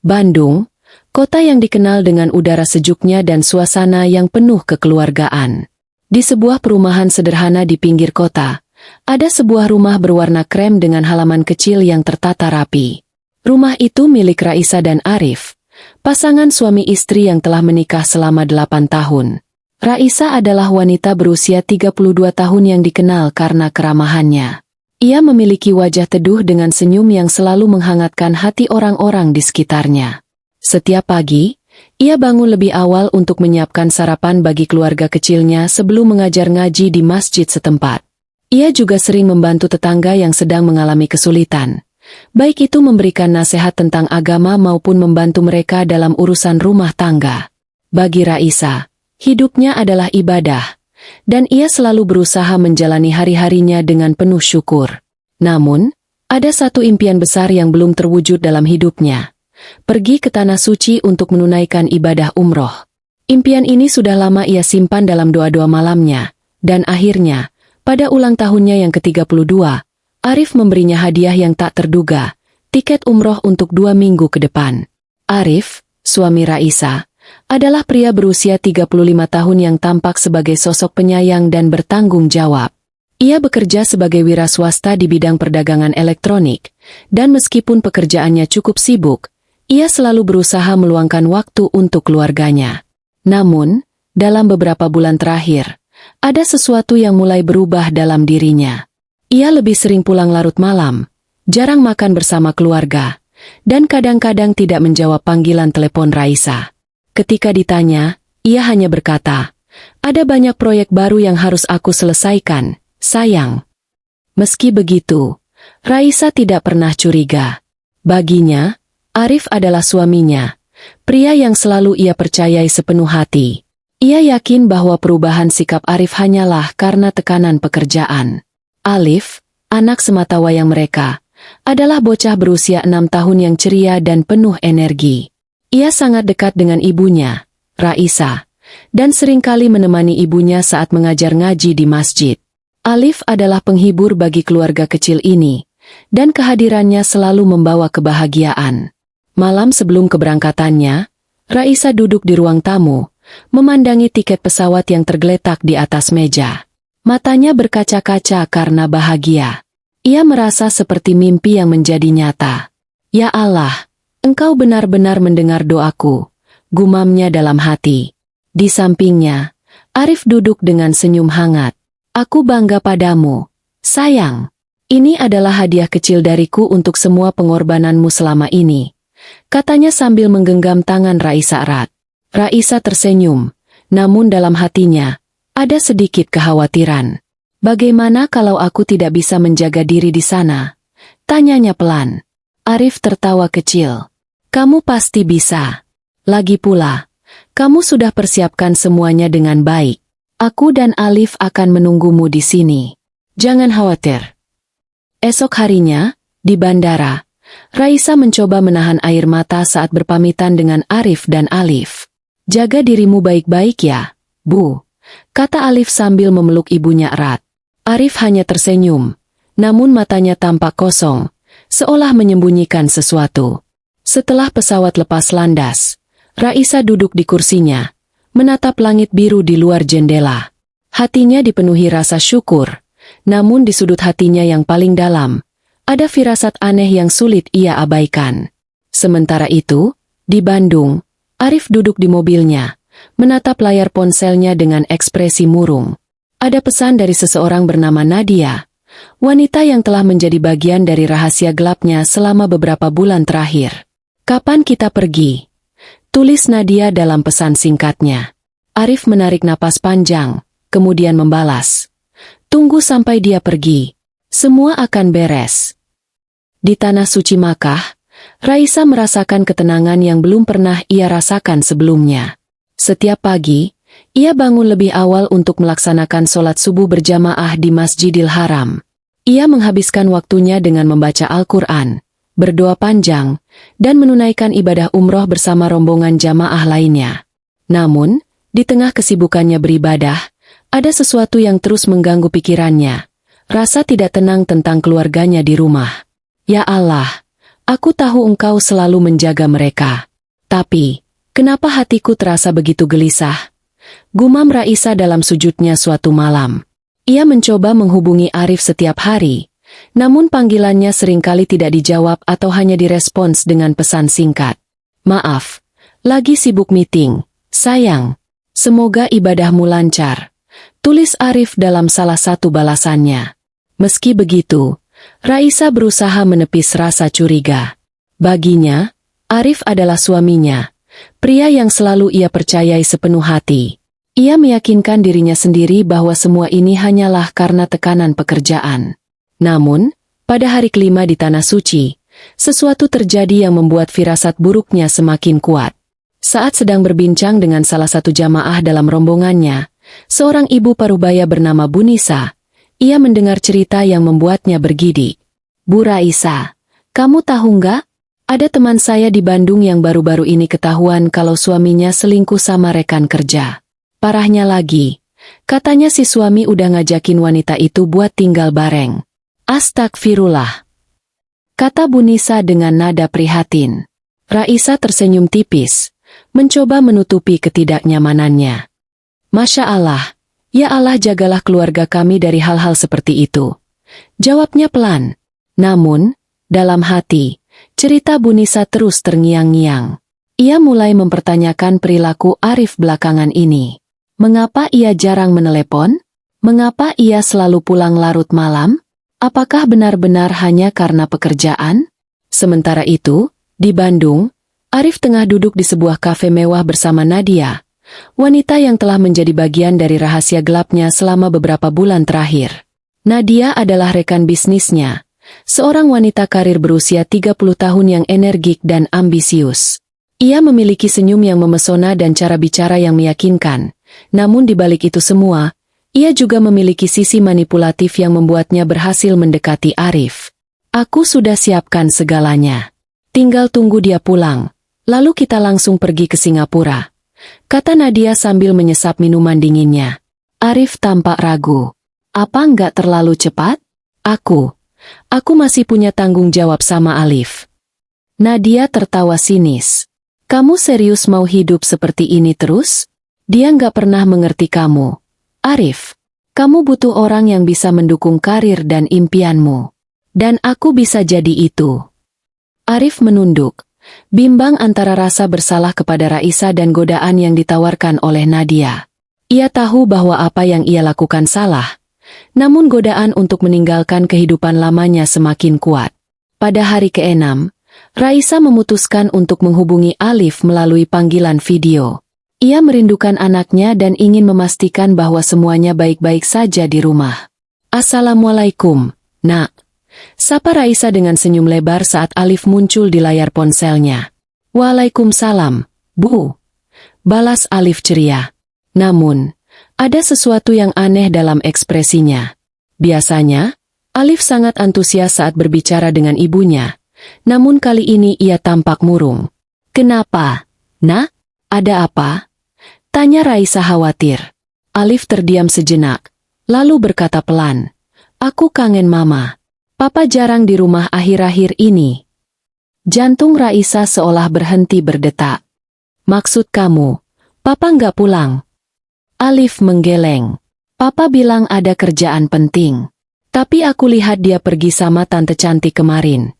Bandung, kota yang dikenal dengan udara sejuknya dan suasana yang penuh kekeluargaan. Di sebuah perumahan sederhana di pinggir kota, ada sebuah rumah berwarna krem dengan halaman kecil yang tertata rapi. Rumah itu milik Raisa dan Arif, pasangan suami istri yang telah menikah selama 8 tahun. Raisa adalah wanita berusia 32 tahun yang dikenal karena keramahannya. Ia memiliki wajah teduh dengan senyum yang selalu menghangatkan hati orang-orang di sekitarnya. Setiap pagi, ia bangun lebih awal untuk menyiapkan sarapan bagi keluarga kecilnya sebelum mengajar ngaji di masjid setempat. Ia juga sering membantu tetangga yang sedang mengalami kesulitan, baik itu memberikan nasihat tentang agama maupun membantu mereka dalam urusan rumah tangga. Bagi Raisa, hidupnya adalah ibadah, dan ia selalu berusaha menjalani hari-harinya dengan penuh syukur. Namun, ada satu impian besar yang belum terwujud dalam hidupnya. Pergi ke Tanah Suci untuk menunaikan ibadah umroh. Impian ini sudah lama ia simpan dalam doa-doa malamnya, dan akhirnya, pada ulang tahunnya yang ke-32, Arif memberinya hadiah yang tak terduga, tiket umroh untuk 2 minggu ke depan. Arif, suami Raisa, adalah pria berusia 35 tahun yang tampak sebagai sosok penyayang dan bertanggung jawab. Ia bekerja sebagai wira swasta di bidang perdagangan elektronik, dan meskipun pekerjaannya cukup sibuk, ia selalu berusaha meluangkan waktu untuk keluarganya. Namun, dalam beberapa bulan terakhir, ada sesuatu yang mulai berubah dalam dirinya. Ia lebih sering pulang larut malam, jarang makan bersama keluarga, dan kadang-kadang tidak menjawab panggilan telepon Raisa. Ketika ditanya, ia hanya berkata, "Ada banyak proyek baru yang harus aku selesaikan, sayang." Meski begitu, Raisa tidak pernah curiga. Baginya, Arif adalah suaminya, pria yang selalu ia percayai sepenuh hati. Ia yakin bahwa perubahan sikap Arif hanyalah karena tekanan pekerjaan. Alif, anak sematawayang mereka, adalah bocah berusia 6 tahun yang ceria dan penuh energi. Ia sangat dekat dengan ibunya, Raisa, dan seringkali menemani ibunya saat mengajar ngaji di masjid. Alif adalah penghibur bagi keluarga kecil ini, dan kehadirannya selalu membawa kebahagiaan. Malam sebelum keberangkatannya, Raisa duduk di ruang tamu, memandangi tiket pesawat yang tergeletak di atas meja. Matanya berkaca-kaca karena bahagia. Ia merasa seperti mimpi yang menjadi nyata. "Ya Allah, Engkau benar-benar mendengar doaku," gumamnya dalam hati. Di sampingnya, Arif duduk dengan senyum hangat. "Aku bangga padamu, sayang. Ini adalah hadiah kecil dariku untuk semua pengorbananmu selama ini," katanya sambil menggenggam tangan Raisa erat. Raisa tersenyum, namun dalam hatinya, ada sedikit kekhawatiran. "Bagaimana kalau aku tidak bisa menjaga diri di sana?" tanyanya pelan. Arif tertawa kecil. "Kamu pasti bisa. Lagi pula, kamu sudah persiapkan semuanya dengan baik. Aku dan Alif akan menunggumu di sini. Jangan khawatir." Esok harinya, di bandara, Raisa mencoba menahan air mata saat berpamitan dengan Arif dan Alif. "Jaga dirimu baik-baik ya, Bu," kata Alif sambil memeluk ibunya erat. Arif hanya tersenyum, namun matanya tampak kosong, seolah menyembunyikan sesuatu. Setelah pesawat lepas landas, Raisa duduk di kursinya, menatap langit biru di luar jendela. Hatinya dipenuhi rasa syukur, namun di sudut hatinya yang paling dalam, ada firasat aneh yang sulit ia abaikan. Sementara itu, di Bandung, Arif duduk di mobilnya, menatap layar ponselnya dengan ekspresi murung. Ada pesan dari seseorang bernama Nadia, wanita yang telah menjadi bagian dari rahasia gelapnya selama beberapa bulan terakhir. "Kapan kita pergi?" tulis Nadia dalam pesan singkatnya. Arif menarik napas panjang, kemudian membalas, "Tunggu sampai dia pergi. Semua akan beres." Di Tanah Suci Makkah, Raisa merasakan ketenangan yang belum pernah ia rasakan sebelumnya. Setiap pagi, ia bangun lebih awal untuk melaksanakan sholat subuh berjamaah di Masjidil Haram. Ia menghabiskan waktunya dengan membaca Al-Quran, berdoa panjang, dan menunaikan ibadah umroh bersama rombongan jamaah lainnya. Namun, di tengah kesibukannya beribadah, ada sesuatu yang terus mengganggu pikirannya. Rasa tidak tenang tentang keluarganya di rumah. "Ya Allah, Aku tahu engkau selalu menjaga mereka. Tapi, kenapa hatiku terasa begitu gelisah? Gumam Raisa dalam sujudnya suatu malam. Ia mencoba menghubungi Arif setiap hari, namun panggilannya seringkali tidak dijawab atau hanya direspons dengan pesan singkat. Maaf, lagi sibuk meeting, sayang. Semoga ibadahmu lancar, tulis Arif dalam salah satu balasannya. Meski begitu, Raisa berusaha menepis rasa curiga. Baginya, Arif adalah suaminya, pria yang selalu ia percayai sepenuh hati. Ia meyakinkan dirinya sendiri bahwa semua ini hanyalah karena tekanan pekerjaan. Namun, pada hari kelima di Tanah Suci, sesuatu terjadi yang membuat firasat buruknya semakin kuat. Saat sedang berbincang dengan salah satu jamaah dalam rombongannya, seorang ibu parubaya bernama Bu Nisa, ia mendengar cerita yang membuatnya bergidik. Bu Raisa, kamu tahu nggak? Ada teman saya di Bandung yang baru-baru ini ketahuan kalau suaminya selingkuh sama rekan kerja. Parahnya lagi, katanya si suami udah ngajakin wanita itu buat tinggal bareng. Astagfirullah, kata Bu Nisa dengan nada prihatin. Raisa tersenyum tipis, mencoba menutupi ketidaknyamanannya. Masya Allah, ya Allah jagalah keluarga kami dari hal-hal seperti itu. Jawabnya pelan. Namun, dalam hati, cerita Bu Nisa terus terngiang-ngiang. Ia mulai mempertanyakan perilaku Arif belakangan ini. Mengapa ia jarang menelepon? Mengapa ia selalu pulang larut malam? Apakah benar-benar hanya karena pekerjaan? Sementara itu, di Bandung, Arif tengah duduk di sebuah kafe mewah bersama Nadia, wanita yang telah menjadi bagian dari rahasia gelapnya selama beberapa bulan terakhir. Nadia adalah rekan bisnisnya, seorang wanita karir berusia 30 tahun yang energik dan ambisius. Ia memiliki senyum yang memesona dan cara bicara yang meyakinkan. Namun di balik itu semua, ia juga memiliki sisi manipulatif yang membuatnya berhasil mendekati Arif. Aku sudah siapkan segalanya. Tinggal tunggu dia pulang, lalu kita langsung pergi ke Singapura, kata Nadia sambil menyesap minuman dinginnya. Arif tampak ragu. Apa nggak terlalu cepat? Aku masih punya tanggung jawab sama Alif. Nadia tertawa sinis. Kamu serius mau hidup seperti ini terus? Dia nggak pernah mengerti kamu. Arif, kamu butuh orang yang bisa mendukung karir dan impianmu. Dan aku bisa jadi itu. Arif menunduk, bimbang antara rasa bersalah kepada Raisa dan godaan yang ditawarkan oleh Nadia. Ia tahu bahwa apa yang ia lakukan salah, namun godaan untuk meninggalkan kehidupan lamanya semakin kuat. Pada hari ke-6, Raisa memutuskan untuk menghubungi Alif melalui panggilan video. Ia merindukan anaknya dan ingin memastikan bahwa semuanya baik-baik saja di rumah. Assalamualaikum, Nak. Sapa Raisa dengan senyum lebar saat Alif muncul di layar ponselnya. Waalaikumsalam, Bu. Balas Alif ceria. Namun, ada sesuatu yang aneh dalam ekspresinya. Biasanya, Alif sangat antusias saat berbicara dengan ibunya. Namun kali ini ia tampak murung. Kenapa, Nak? Ada apa? Tanya Raisa khawatir. Alif terdiam sejenak, lalu berkata pelan. Aku kangen Mama. Papa jarang di rumah akhir-akhir ini. Jantung Raisa seolah berhenti berdetak. Maksud kamu, Papa nggak pulang? Alif menggeleng. Papa bilang ada kerjaan penting. Tapi aku lihat dia pergi sama tante cantik kemarin.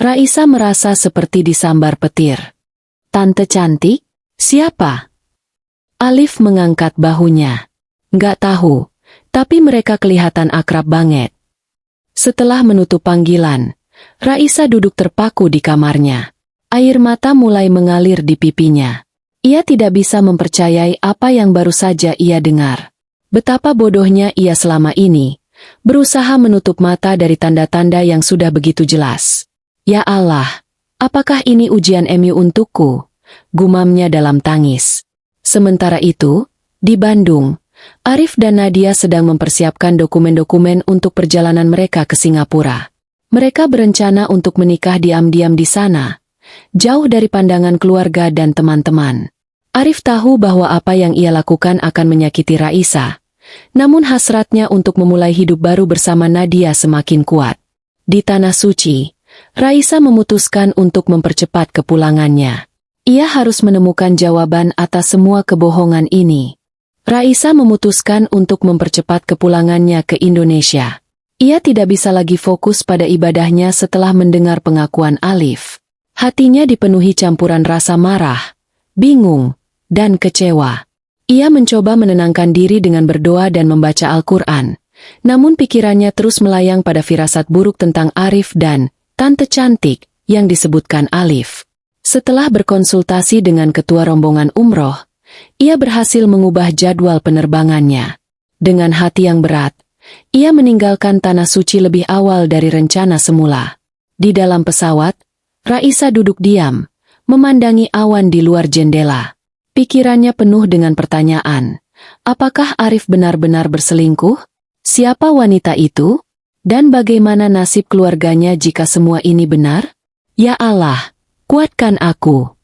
Raisa merasa seperti disambar petir. Tante cantik? Siapa? Alif mengangkat bahunya. Nggak tahu, tapi mereka kelihatan akrab banget. Setelah menutup panggilan, Raisa duduk terpaku di kamarnya. Air mata mulai mengalir di pipinya. Ia tidak bisa mempercayai apa yang baru saja ia dengar. Betapa bodohnya ia selama ini, berusaha menutup mata dari tanda-tanda yang sudah begitu jelas. Ya Allah, apakah ini ujian MU untukku? Gumamnya dalam tangis. Sementara itu, di Bandung, Arif dan Nadia sedang mempersiapkan dokumen-dokumen untuk perjalanan mereka ke Singapura. Mereka berencana untuk menikah diam-diam di sana, jauh dari pandangan keluarga dan teman-teman. Arif tahu bahwa apa yang ia lakukan akan menyakiti Raisa, namun hasratnya untuk memulai hidup baru bersama Nadia semakin kuat. Di Tanah Suci, Raisa memutuskan untuk mempercepat kepulangannya. Ia harus menemukan jawaban atas semua kebohongan ini. Raisa memutuskan untuk mempercepat kepulangannya ke Indonesia. Ia tidak bisa lagi fokus pada ibadahnya setelah mendengar pengakuan Alif. Hatinya dipenuhi campuran rasa marah, bingung, dan kecewa. Ia mencoba menenangkan diri dengan berdoa dan membaca Al-Quran. Namun pikirannya terus melayang pada firasat buruk tentang Arif dan tante cantik yang disebutkan Alif. Setelah berkonsultasi dengan ketua rombongan umroh, ia berhasil mengubah jadwal penerbangannya. Dengan hati yang berat, ia meninggalkan Tanah Suci lebih awal dari rencana semula. Di dalam pesawat, Raisa duduk diam, memandangi awan di luar jendela. Pikirannya penuh dengan pertanyaan. Apakah Arif benar-benar berselingkuh? Siapa wanita itu? Dan bagaimana nasib keluarganya jika semua ini benar? Ya Allah, kuatkan aku,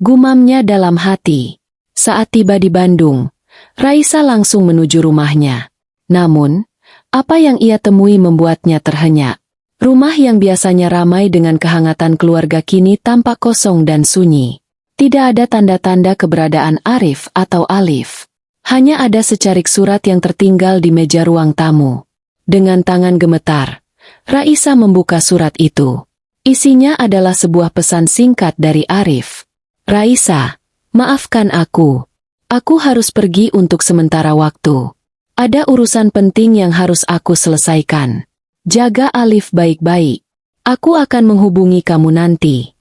gumamnya dalam hati. Saat tiba di Bandung, Raisa langsung menuju rumahnya. Namun, apa yang ia temui membuatnya terhenyak. Rumah yang biasanya ramai dengan kehangatan keluarga kini tampak kosong dan sunyi. Tidak ada tanda-tanda keberadaan Arif atau Alif. Hanya ada secarik surat yang tertinggal di meja ruang tamu. Dengan tangan gemetar, Raisa membuka surat itu. Isinya adalah sebuah pesan singkat dari Arif. Raisa, maafkan aku. Aku harus pergi untuk sementara waktu. Ada urusan penting yang harus aku selesaikan. Jaga Alif baik-baik. Aku akan menghubungi kamu nanti.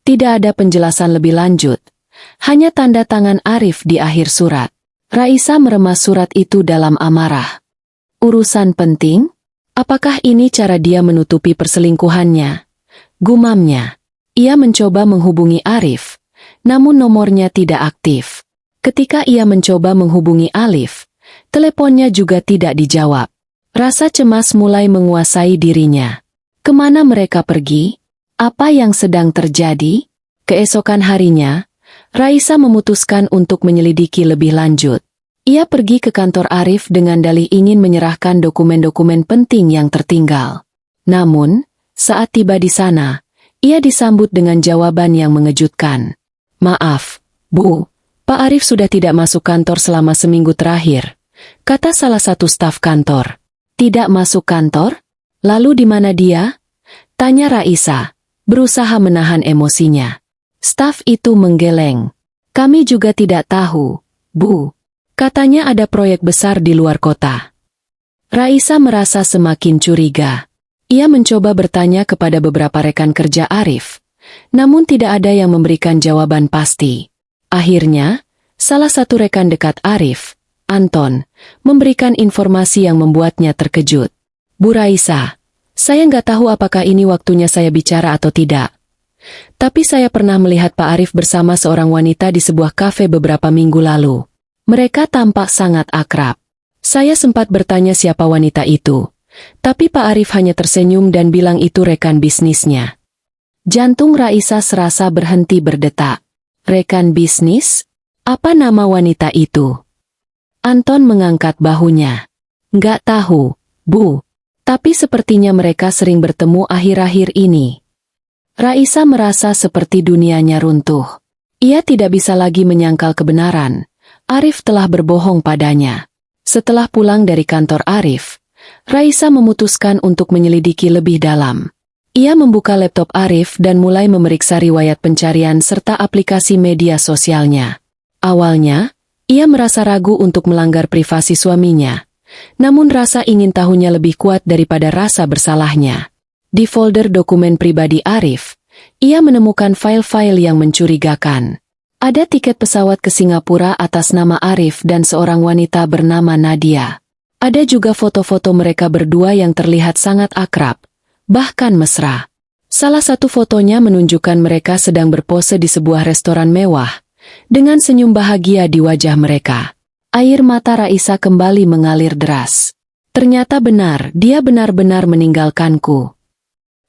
Tidak ada penjelasan lebih lanjut. Hanya tanda tangan Arif di akhir surat. Raisa meremas surat itu dalam amarah. Urusan penting? Apakah ini cara dia menutupi perselingkuhannya? Gumamnya. Ia mencoba menghubungi Arif, namun nomornya tidak aktif. Ketika ia mencoba menghubungi Alif, teleponnya juga tidak dijawab. Rasa cemas mulai menguasai dirinya. Kemana mereka pergi? Apa yang sedang terjadi? Keesokan harinya, Raisa memutuskan untuk menyelidiki lebih lanjut. Ia pergi ke kantor Arif dengan dalih ingin menyerahkan dokumen-dokumen penting yang tertinggal. Namun, saat tiba di sana, ia disambut dengan jawaban yang mengejutkan. Maaf, Bu, Pak Arif sudah tidak masuk kantor selama seminggu terakhir, kata salah satu staf kantor. Tidak masuk kantor? Lalu di mana dia? Tanya Raisa, berusaha menahan emosinya. Staf itu menggeleng. Kami juga tidak tahu, Bu. Katanya ada proyek besar di luar kota. Raisa merasa semakin curiga. Ia mencoba bertanya kepada beberapa rekan kerja Arif, namun tidak ada yang memberikan jawaban pasti. Akhirnya, salah satu rekan dekat Arif, Anton, memberikan informasi yang membuatnya terkejut. Bu Raisa, saya nggak tahu apakah ini waktunya saya bicara atau tidak. Tapi saya pernah melihat Pak Arif bersama seorang wanita di sebuah kafe beberapa minggu lalu. Mereka tampak sangat akrab. Saya sempat bertanya siapa wanita itu, tapi Pak Arif hanya tersenyum dan bilang itu rekan bisnisnya. Jantung Raisa serasa berhenti berdetak. Rekan bisnis? Apa nama wanita itu? Anton mengangkat bahunya. Nggak tahu, Bu. Tapi sepertinya mereka sering bertemu akhir-akhir ini. Raisa merasa seperti dunianya runtuh. Ia tidak bisa lagi menyangkal kebenaran. Arif telah berbohong padanya. Setelah pulang dari kantor Arif, Raisa memutuskan untuk menyelidiki lebih dalam. Ia membuka laptop Arif dan mulai memeriksa riwayat pencarian serta aplikasi media sosialnya. Awalnya, ia merasa ragu untuk melanggar privasi suaminya. Namun rasa ingin tahunya lebih kuat daripada rasa bersalahnya. Di folder dokumen pribadi Arif, ia menemukan file-file yang mencurigakan. Ada tiket pesawat ke Singapura atas nama Arif dan seorang wanita bernama Nadia. Ada juga foto-foto mereka berdua yang terlihat sangat akrab, bahkan mesra. Salah satu fotonya menunjukkan mereka sedang berpose di sebuah restoran mewah, dengan senyum bahagia di wajah mereka. Air mata Raisa kembali mengalir deras. Ternyata benar, dia benar-benar meninggalkanku.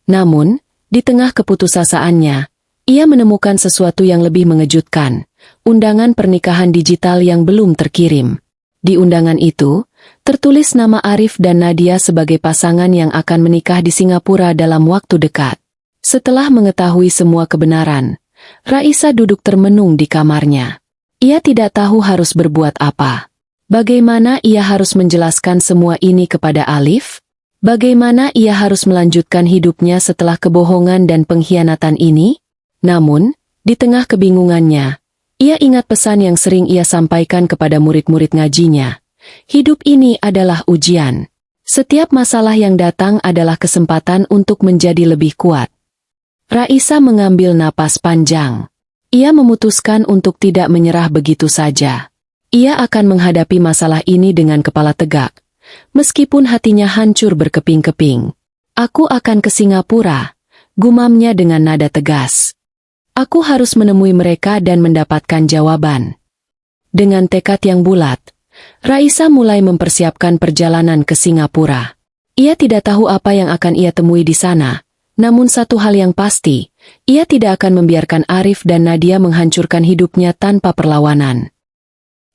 Namun, di tengah keputusasaannya, ia menemukan sesuatu yang lebih mengejutkan, undangan pernikahan digital yang belum terkirim. Di undangan itu, tertulis nama Arif dan Nadia sebagai pasangan yang akan menikah di Singapura dalam waktu dekat. Setelah mengetahui semua kebenaran, Raisa duduk termenung di kamarnya. Ia tidak tahu harus berbuat apa. Bagaimana ia harus menjelaskan semua ini kepada Alif? Bagaimana ia harus melanjutkan hidupnya setelah kebohongan dan pengkhianatan ini? Namun, di tengah kebingungannya, ia ingat pesan yang sering ia sampaikan kepada murid-murid ngajinya. Hidup ini adalah ujian. Setiap masalah yang datang adalah kesempatan untuk menjadi lebih kuat. Raisa mengambil napas panjang. Ia memutuskan untuk tidak menyerah begitu saja. Ia akan menghadapi masalah ini dengan kepala tegak, meskipun hatinya hancur berkeping-keping. Aku akan ke Singapura, gumamnya dengan nada tegas. Aku harus menemui mereka dan mendapatkan jawaban. Dengan tekad yang bulat, Raisa mulai mempersiapkan perjalanan ke Singapura. Ia tidak tahu apa yang akan ia temui di sana. Namun satu hal yang pasti, ia tidak akan membiarkan Arif dan Nadia menghancurkan hidupnya tanpa perlawanan.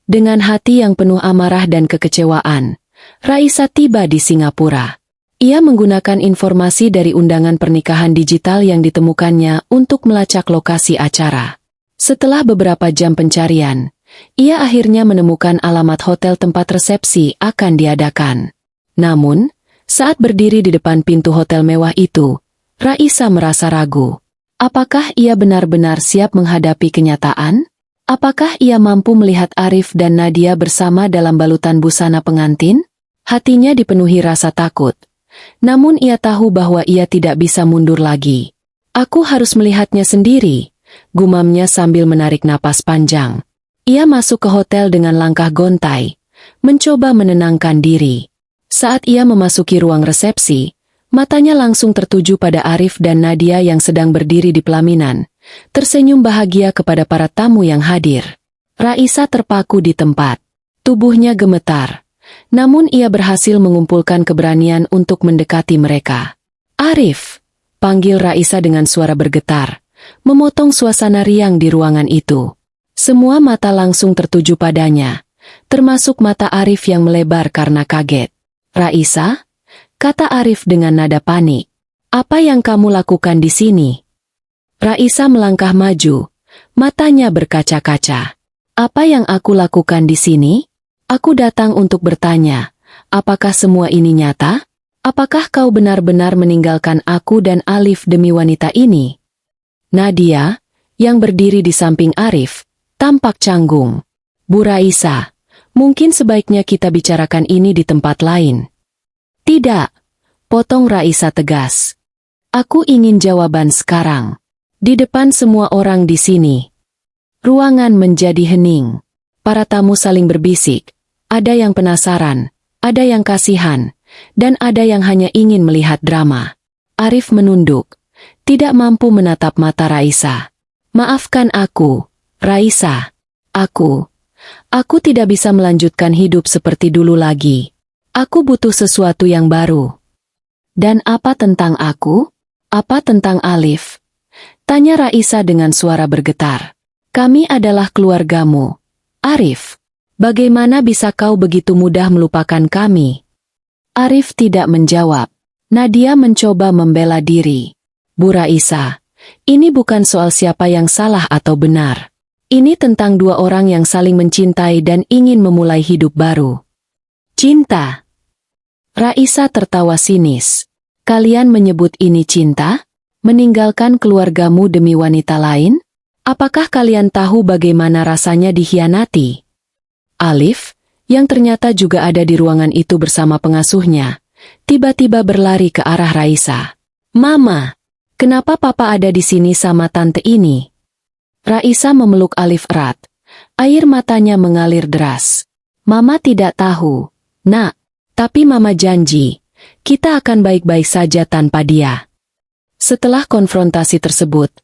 Dengan hati yang penuh amarah dan kekecewaan, Raisa tiba di Singapura. Ia menggunakan informasi dari undangan pernikahan digital yang ditemukannya untuk melacak lokasi acara. Setelah beberapa jam pencarian, ia akhirnya menemukan alamat hotel tempat resepsi akan diadakan. Namun, saat berdiri di depan pintu hotel mewah itu, Raisa merasa ragu. Apakah ia benar-benar siap menghadapi kenyataan? Apakah ia mampu melihat Arif dan Nadia bersama dalam balutan busana pengantin? Hatinya dipenuhi rasa takut. Namun ia tahu bahwa ia tidak bisa mundur lagi. Aku harus melihatnya sendiri, gumamnya sambil menarik napas panjang. Ia masuk ke hotel dengan langkah gontai, mencoba menenangkan diri. Saat ia memasuki ruang resepsi, matanya langsung tertuju pada Arif dan Nadia yang sedang berdiri di pelaminan, tersenyum bahagia kepada para tamu yang hadir. Raisa terpaku di tempat. Tubuhnya gemetar. Namun ia berhasil mengumpulkan keberanian untuk mendekati mereka. Arif, panggil Raisa dengan suara bergetar, memotong suasana riang di ruangan itu. Semua mata langsung tertuju padanya, termasuk mata Arif yang melebar karena kaget. Raisa? Kata Arif dengan nada panik. Apa yang kamu lakukan di sini? Raisa melangkah maju, matanya berkaca-kaca. Apa yang aku lakukan di sini? Aku datang untuk bertanya, apakah semua ini nyata? Apakah kau benar-benar meninggalkan aku dan Alif demi wanita ini? Nadia, yang berdiri di samping Arif, tampak canggung. Bu Raisa, mungkin sebaiknya kita bicarakan ini di tempat lain. Tidak, potong Raisa tegas. Aku ingin jawaban sekarang. Di depan semua orang di sini. Ruangan menjadi hening. Para tamu saling berbisik. Ada yang penasaran, ada yang kasihan, dan ada yang hanya ingin melihat drama. Arif menunduk, tidak mampu menatap mata Raisa. Maafkan aku, Raisa. Aku tidak bisa melanjutkan hidup seperti dulu lagi. Aku butuh sesuatu yang baru. Dan apa tentang aku? Apa tentang Alif? Tanya Raisa dengan suara bergetar. Kami adalah keluargamu. Arif, bagaimana bisa kau begitu mudah melupakan kami? Arif tidak menjawab. Nadia mencoba membela diri. Bu Raisa, ini bukan soal siapa yang salah atau benar. Ini tentang dua orang yang saling mencintai dan ingin memulai hidup baru. Cinta. Raisa tertawa sinis. Kalian menyebut ini cinta? Meninggalkan keluargamu demi wanita lain? Apakah kalian tahu bagaimana rasanya dikhianati? Alif, yang ternyata juga ada di ruangan itu bersama pengasuhnya, tiba-tiba berlari ke arah Raisa. Mama, kenapa papa ada di sini sama tante ini? Raisa memeluk Alif erat. Air matanya mengalir deras. Mama tidak tahu, Nak. Tapi Mama janji, kita akan baik-baik saja tanpa dia. Setelah konfrontasi tersebut,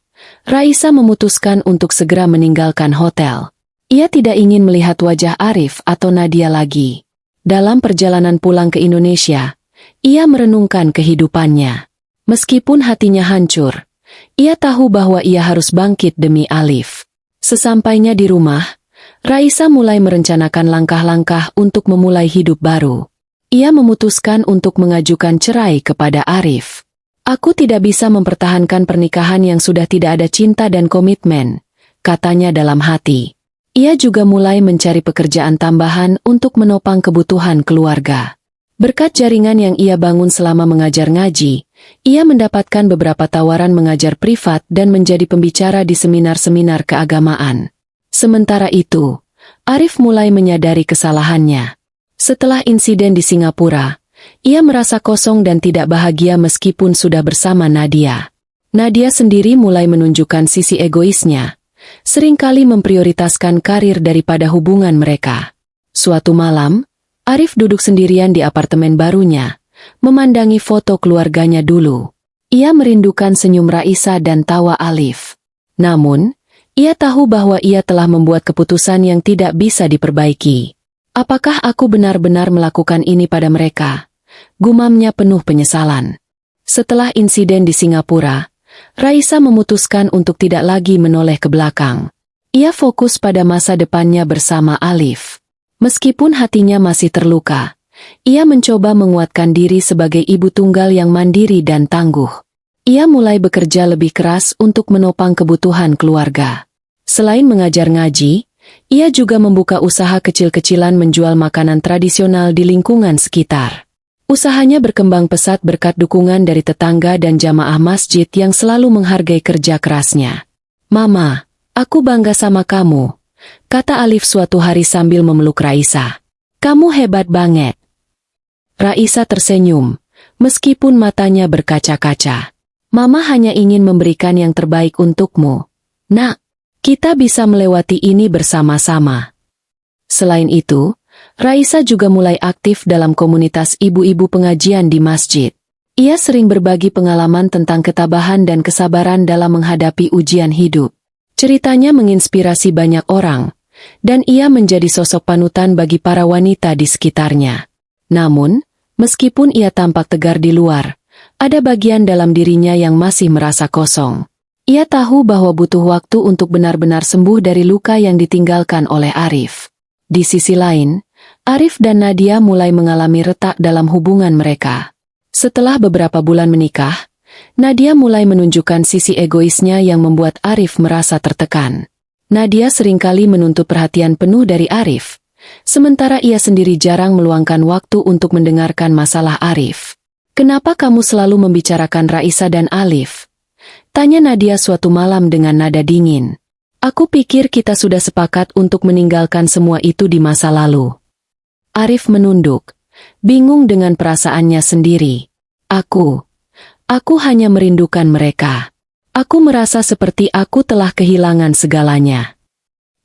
Raisa memutuskan untuk segera meninggalkan hotel. Ia tidak ingin melihat wajah Arif atau Nadia lagi. Dalam perjalanan pulang ke Indonesia, ia merenungkan kehidupannya. Meskipun hatinya hancur, ia tahu bahwa ia harus bangkit demi Alif. Sesampainya di rumah, Raisa mulai merencanakan langkah-langkah untuk memulai hidup baru. Ia memutuskan untuk mengajukan cerai kepada Arif. Aku tidak bisa mempertahankan pernikahan yang sudah tidak ada cinta dan komitmen, katanya dalam hati. Ia juga mulai mencari pekerjaan tambahan untuk menopang kebutuhan keluarga. Berkat jaringan yang ia bangun selama mengajar ngaji, ia mendapatkan beberapa tawaran mengajar privat dan menjadi pembicara di seminar-seminar keagamaan. Sementara itu, Arif mulai menyadari kesalahannya. Setelah insiden di Singapura, ia merasa kosong dan tidak bahagia meskipun sudah bersama Nadia. Nadia sendiri mulai menunjukkan sisi egoisnya, seringkali memprioritaskan karir daripada hubungan mereka. Suatu malam, Arif duduk sendirian di apartemen barunya, memandangi foto keluarganya dulu. Ia merindukan senyum Raisa dan tawa Alif. Namun, ia tahu bahwa ia telah membuat keputusan yang tidak bisa diperbaiki. Apakah aku benar-benar melakukan ini pada mereka? Gumamnya penuh penyesalan. Setelah insiden di Singapura, Raisa memutuskan untuk tidak lagi menoleh ke belakang. Ia fokus pada masa depannya bersama Alif. Meskipun hatinya masih terluka, ia mencoba menguatkan diri sebagai ibu tunggal yang mandiri dan tangguh. Ia mulai bekerja lebih keras untuk menopang kebutuhan keluarga. Selain mengajar ngaji, ia juga membuka usaha kecil-kecilan menjual makanan tradisional di lingkungan sekitar. Usahanya berkembang pesat berkat dukungan dari tetangga dan jamaah masjid yang selalu menghargai kerja kerasnya. "Mama, aku bangga sama kamu," kata Alif suatu hari sambil memeluk Raisa. "Kamu hebat banget." Raisa tersenyum, meskipun matanya berkaca-kaca. "Mama hanya ingin memberikan yang terbaik untukmu. Nak, kita bisa melewati ini bersama-sama." Selain itu, Raisa juga mulai aktif dalam komunitas ibu-ibu pengajian di masjid. Ia sering berbagi pengalaman tentang ketabahan dan kesabaran dalam menghadapi ujian hidup. Ceritanya menginspirasi banyak orang, dan ia menjadi sosok panutan bagi para wanita di sekitarnya. Namun, meskipun ia tampak tegar di luar, ada bagian dalam dirinya yang masih merasa kosong. Ia tahu bahwa butuh waktu untuk benar-benar sembuh dari luka yang ditinggalkan oleh Arif. Di sisi lain, Arif dan Nadia mulai mengalami retak dalam hubungan mereka. Setelah beberapa bulan menikah, Nadia mulai menunjukkan sisi egoisnya yang membuat Arif merasa tertekan. Nadia seringkali menuntut perhatian penuh dari Arif, sementara ia sendiri jarang meluangkan waktu untuk mendengarkan masalah Arif. "Kenapa kamu selalu membicarakan Raisa dan Alif?" tanya Nadia suatu malam dengan nada dingin. "Aku pikir kita sudah sepakat untuk meninggalkan semua itu di masa lalu." Arif menunduk, bingung dengan perasaannya sendiri. Aku hanya merindukan mereka. Aku merasa seperti aku telah kehilangan segalanya."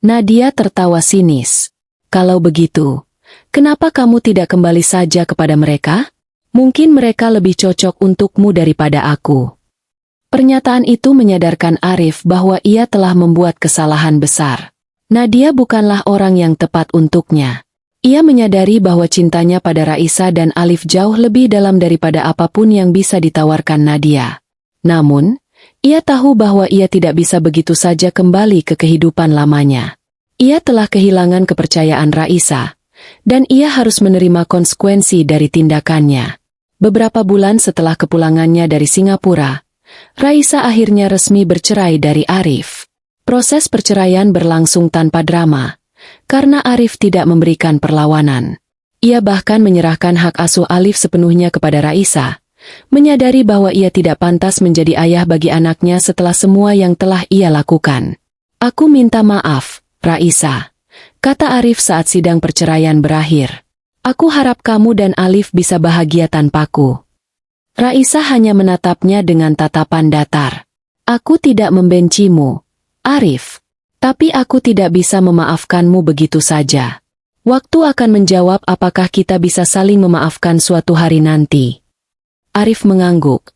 Nadia tertawa sinis. "Kalau begitu, kenapa kamu tidak kembali saja kepada mereka? Mungkin mereka lebih cocok untukmu daripada aku." Pernyataan itu menyadarkan Arif bahwa ia telah membuat kesalahan besar. Nadia bukanlah orang yang tepat untuknya. Ia menyadari bahwa cintanya pada Raisa dan Alif jauh lebih dalam daripada apapun yang bisa ditawarkan Nadia. Namun, ia tahu bahwa ia tidak bisa begitu saja kembali ke kehidupan lamanya. Ia telah kehilangan kepercayaan Raisa, dan ia harus menerima konsekuensi dari tindakannya. Beberapa bulan setelah kepulangannya dari Singapura, Raisa akhirnya resmi bercerai dari Arif. Proses perceraian berlangsung tanpa drama, karena Arif tidak memberikan perlawanan. Ia bahkan menyerahkan hak asuh Alif sepenuhnya kepada Raisa, menyadari bahwa ia tidak pantas menjadi ayah bagi anaknya setelah semua yang telah ia lakukan. "Aku minta maaf, Raisa," kata Arif saat sidang perceraian berakhir. "Aku harap kamu dan Alif bisa bahagia tanpaku." Raisa hanya menatapnya dengan tatapan datar. "Aku tidak membencimu, Arif. Tapi aku tidak bisa memaafkanmu begitu saja. Waktu akan menjawab apakah kita bisa saling memaafkan suatu hari nanti." Arif mengangguk,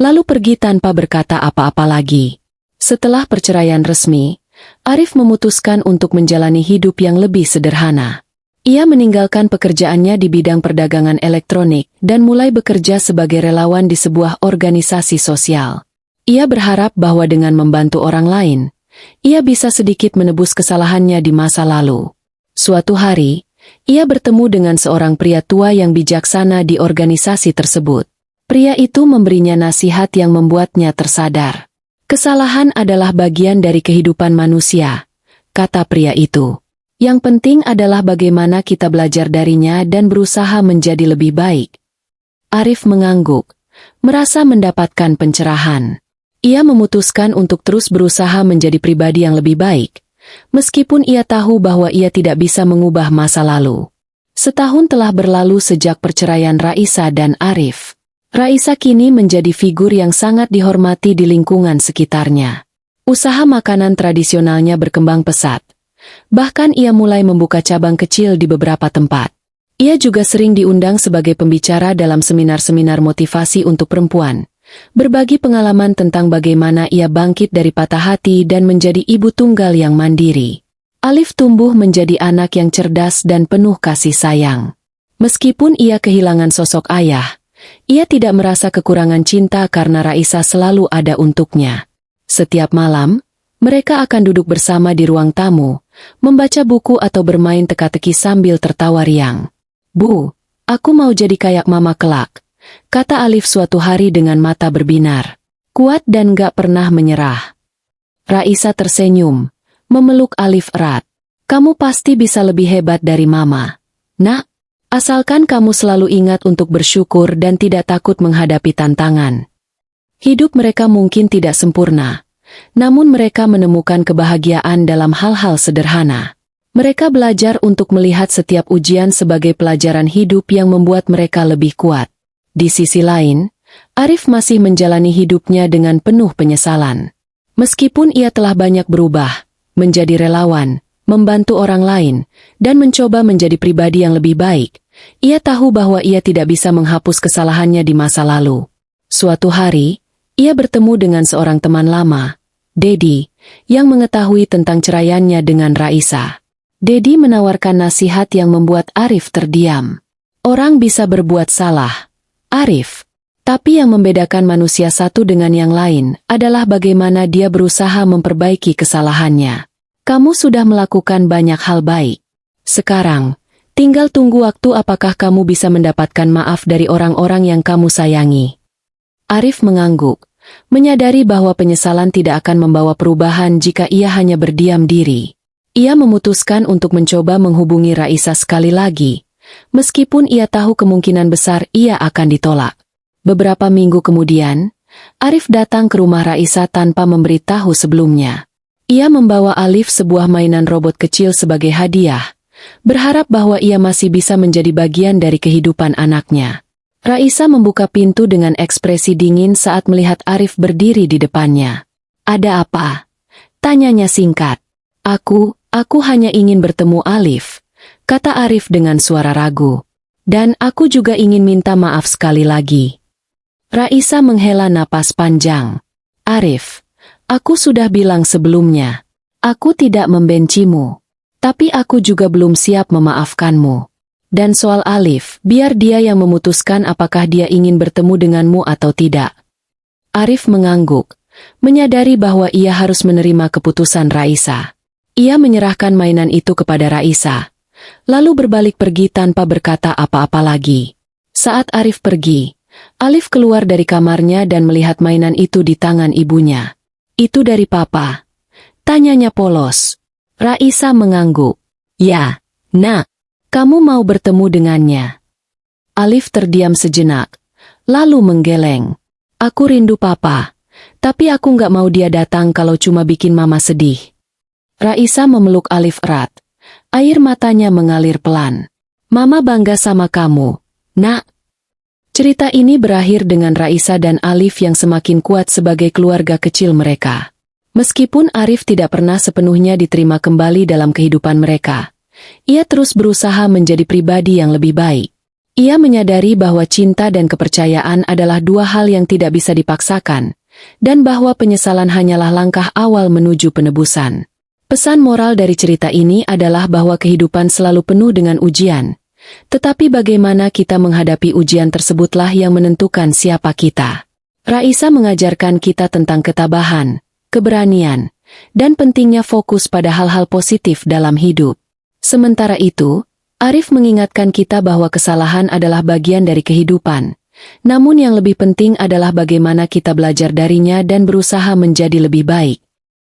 lalu pergi tanpa berkata apa-apa lagi. Setelah perceraian resmi, Arif memutuskan untuk menjalani hidup yang lebih sederhana. Ia meninggalkan pekerjaannya di bidang perdagangan elektronik dan mulai bekerja sebagai relawan di sebuah organisasi sosial. Ia berharap bahwa dengan membantu orang lain, ia bisa sedikit menebus kesalahannya di masa lalu. Suatu hari, ia bertemu dengan seorang pria tua yang bijaksana di organisasi tersebut. Pria itu memberinya nasihat yang membuatnya tersadar. Kesalahan adalah bagian dari kehidupan manusia, kata pria itu. Yang penting adalah bagaimana kita belajar darinya dan berusaha menjadi lebih baik. Arif mengangguk, merasa mendapatkan pencerahan. Ia memutuskan untuk terus berusaha menjadi pribadi yang lebih baik, meskipun ia tahu bahwa ia tidak bisa mengubah masa lalu. Setahun telah berlalu sejak perceraian Raisa dan Arif. Raisa kini menjadi figur yang sangat dihormati di lingkungan sekitarnya. Usaha makanan tradisionalnya berkembang pesat. Bahkan ia mulai membuka cabang kecil di beberapa tempat. Ia juga sering diundang sebagai pembicara dalam seminar-seminar motivasi untuk perempuan. Berbagi pengalaman tentang bagaimana ia bangkit dari patah hati dan menjadi ibu tunggal yang mandiri. Alif tumbuh menjadi anak yang cerdas dan penuh kasih sayang. Meskipun ia kehilangan sosok ayah, ia tidak merasa kekurangan cinta karena Raisa selalu ada untuknya. Setiap malam, mereka akan duduk bersama di ruang tamu, membaca buku atau bermain teka-teki sambil tertawa riang. "Bu, aku mau jadi kayak mama kelak," kata Alif suatu hari dengan mata berbinar. Kuat dan gak pernah menyerah. Raisa tersenyum, memeluk Alif erat. "Kamu pasti bisa lebih hebat dari mama, Nak. Asalkan kamu selalu ingat untuk bersyukur dan tidak takut menghadapi tantangan." Hidup mereka mungkin tidak sempurna, namun mereka menemukan kebahagiaan dalam hal-hal sederhana. Mereka belajar untuk melihat setiap ujian sebagai pelajaran hidup yang membuat mereka lebih kuat. Di sisi lain, Arif masih menjalani hidupnya dengan penuh penyesalan. Meskipun ia telah banyak berubah, menjadi relawan, membantu orang lain, dan mencoba menjadi pribadi yang lebih baik, ia tahu bahwa ia tidak bisa menghapus kesalahannya di masa lalu. Suatu hari, ia bertemu dengan seorang teman lama, Dedi, yang mengetahui tentang ceraiannya dengan Raisa. Dedi menawarkan nasihat yang membuat Arif terdiam. Orang bisa berbuat salah, Arif. Tapi yang membedakan manusia satu dengan yang lain adalah bagaimana dia berusaha memperbaiki kesalahannya. Kamu sudah melakukan banyak hal baik. Sekarang, tinggal tunggu waktu apakah kamu bisa mendapatkan maaf dari orang-orang yang kamu sayangi. Arif mengangguk, menyadari bahwa penyesalan tidak akan membawa perubahan jika ia hanya berdiam diri. Ia memutuskan untuk mencoba menghubungi Raisa sekali lagi, meskipun ia tahu kemungkinan besar ia akan ditolak. Beberapa minggu kemudian, Arif datang ke rumah Raisa tanpa memberitahu sebelumnya. Ia membawa Alif sebuah mainan robot kecil sebagai hadiah, berharap bahwa ia masih bisa menjadi bagian dari kehidupan anaknya. Raisa membuka pintu dengan ekspresi dingin saat melihat Arif berdiri di depannya. "Ada apa?" tanyanya singkat. Aku hanya ingin bertemu Alif," kata Arif dengan suara ragu. "Dan aku juga ingin minta maaf sekali lagi." Raisa menghela napas panjang. "Arif, aku sudah bilang sebelumnya, aku tidak membencimu. Tapi aku juga belum siap memaafkanmu. Dan soal Alif, biar dia yang memutuskan apakah dia ingin bertemu denganmu atau tidak." Arif mengangguk, menyadari bahwa ia harus menerima keputusan Raisa. Ia menyerahkan mainan itu kepada Raisa, lalu berbalik pergi tanpa berkata apa-apa lagi. Saat Arif pergi, Alif keluar dari kamarnya dan melihat mainan itu di tangan ibunya. "Itu dari Papa?" tanyanya polos. Raisa mengangguk. "Ya, Nak. Kamu mau bertemu dengannya?" Alif terdiam sejenak, lalu menggeleng. "Aku rindu Papa, tapi aku nggak mau dia datang kalau cuma bikin Mama sedih." Raisa memeluk Alif erat. Air matanya mengalir pelan. "Mama bangga sama kamu, Nak." Cerita ini berakhir dengan Raisa dan Alif yang semakin kuat sebagai keluarga kecil mereka. Meskipun Arif tidak pernah sepenuhnya diterima kembali dalam kehidupan mereka, ia terus berusaha menjadi pribadi yang lebih baik. Ia menyadari bahwa cinta dan kepercayaan adalah dua hal yang tidak bisa dipaksakan, dan bahwa penyesalan hanyalah langkah awal menuju penebusan. Pesan moral dari cerita ini adalah bahwa kehidupan selalu penuh dengan ujian, tetapi bagaimana kita menghadapi ujian tersebutlah yang menentukan siapa kita. Raisa mengajarkan kita tentang ketabahan, keberanian, dan pentingnya fokus pada hal-hal positif dalam hidup. Sementara itu, Arif mengingatkan kita bahwa kesalahan adalah bagian dari kehidupan, Namun yang lebih penting adalah bagaimana kita belajar darinya dan berusaha menjadi lebih baik.